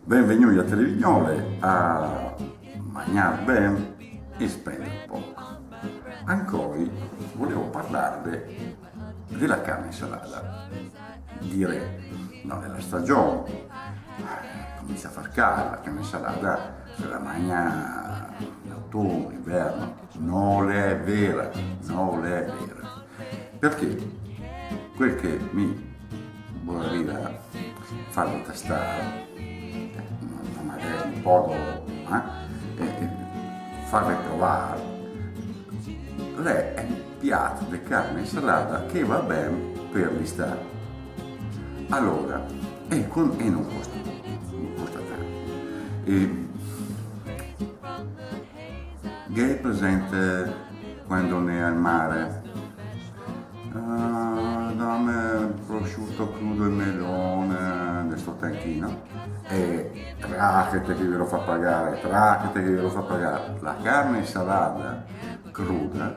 Benvenuti a Televignole a mangiare bene e spendere poco. Ancora volevo parlarvi della carne salata. Dire, no, della stagione. Comincia a far caldo, la carne salata se la mangia in autunno, inverno. Non è vera, non è vera. Perché quel che mi vorrebbe farvi tastare, magari un po' farvi provare, è un piatto di carne salata che va bene per l'estate. Allora, e non costa tanto. Che è presente quando ne è al mare? Dammi prosciutto crudo e melone nel sto tanchino e tracchete che ve lo fa pagare, la carne salata cruda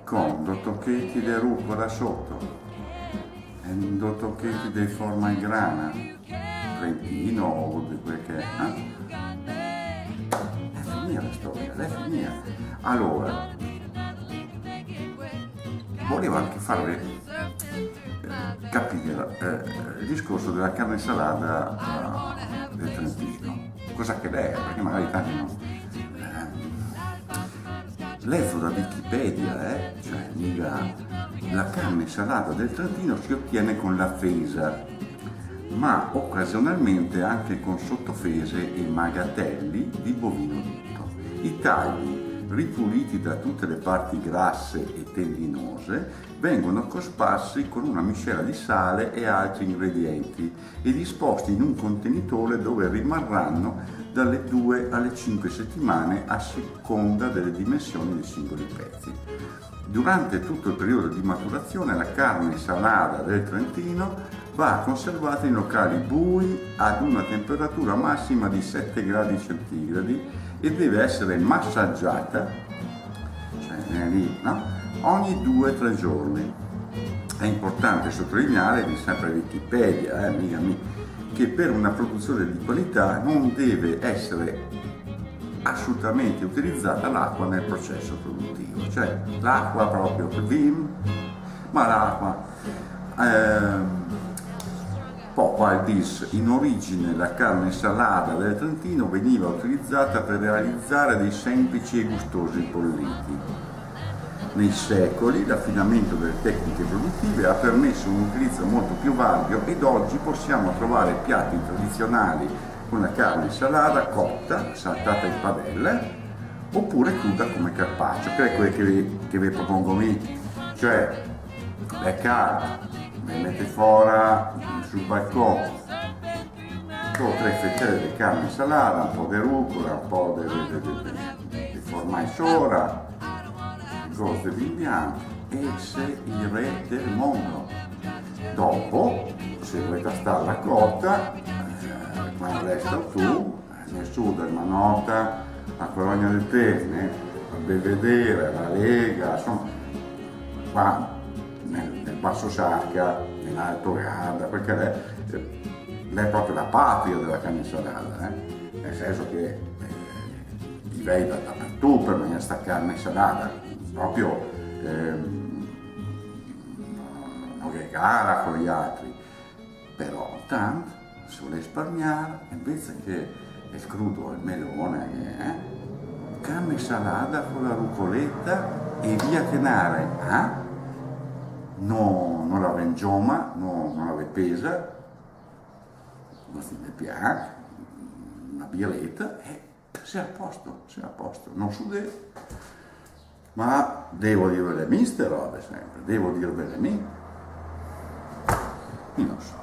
con 2 tocchetti di rucola sotto e 2 tocchetti di forma in grana trentino o di quel che è finita la storia, è finita. Allora volevo anche farvi capire il discorso della carne salata del Trentino, cosa che è, perché magari tanti non. Leggo da Wikipedia, cioè mica la carne salata del Trentino si ottiene con la fesa, ma occasionalmente anche con sottofese e magatelli di bovino dito. I tagli ripuliti da tutte le parti grasse e tendinose, vengono cosparsi con una miscela di sale e altri ingredienti e disposti in un contenitore dove rimarranno dalle 2 alle 5 settimane a seconda delle dimensioni dei singoli pezzi. Durante tutto il periodo di maturazione la carne salata del Trentino va conservata in locali bui ad una temperatura massima di 7 gradi centigradi e deve essere massaggiata, cioè lì, no? Ogni 2-3 giorni. È importante sottolineare, di sempre Wikipedia, che per una produzione di qualità non deve essere assolutamente utilizzata l'acqua nel processo produttivo, cioè l'acqua proprio vim, ma l'acqua Popeye dice: in origine la carne salata del Trentino veniva utilizzata per realizzare dei semplici e gustosi bolliti. Nei secoli l'affinamento delle tecniche produttive ha permesso un utilizzo molto più vario ed oggi possiamo trovare piatti tradizionali con la carne salata cotta, saltata in padelle, oppure cruda come carpaccio, che è quello che vi propongo io. Cioè, è caldo, mi mette fuori sul balcone, 2 o 3 fettelle di carne salata, un po' di rucola, un po' di formaggi sopra, cose di bianco e sei il re del mondo. Dopo, se vuoi tastarla cotta, quando resta tu, nessuno del Manota, la Colonia del Tene, la Belvedere, la Lega, insomma, qua nel Basso Sacca, nell'Alto Garda, perché lei è proprio la patria della carne salata, nel senso che ti vai dappertutto per mangiare sta carne salata, proprio non è gara con gli altri, però tanto se vuole risparmiare, invece che il crudo al melone, carne salata con la rucoletta e via tenare, non la vengioma, non la pesa, non si ne piace, una birretta e sei a posto, non sude, ma devo dirvele ste robe sempre, devo dirvele io non so.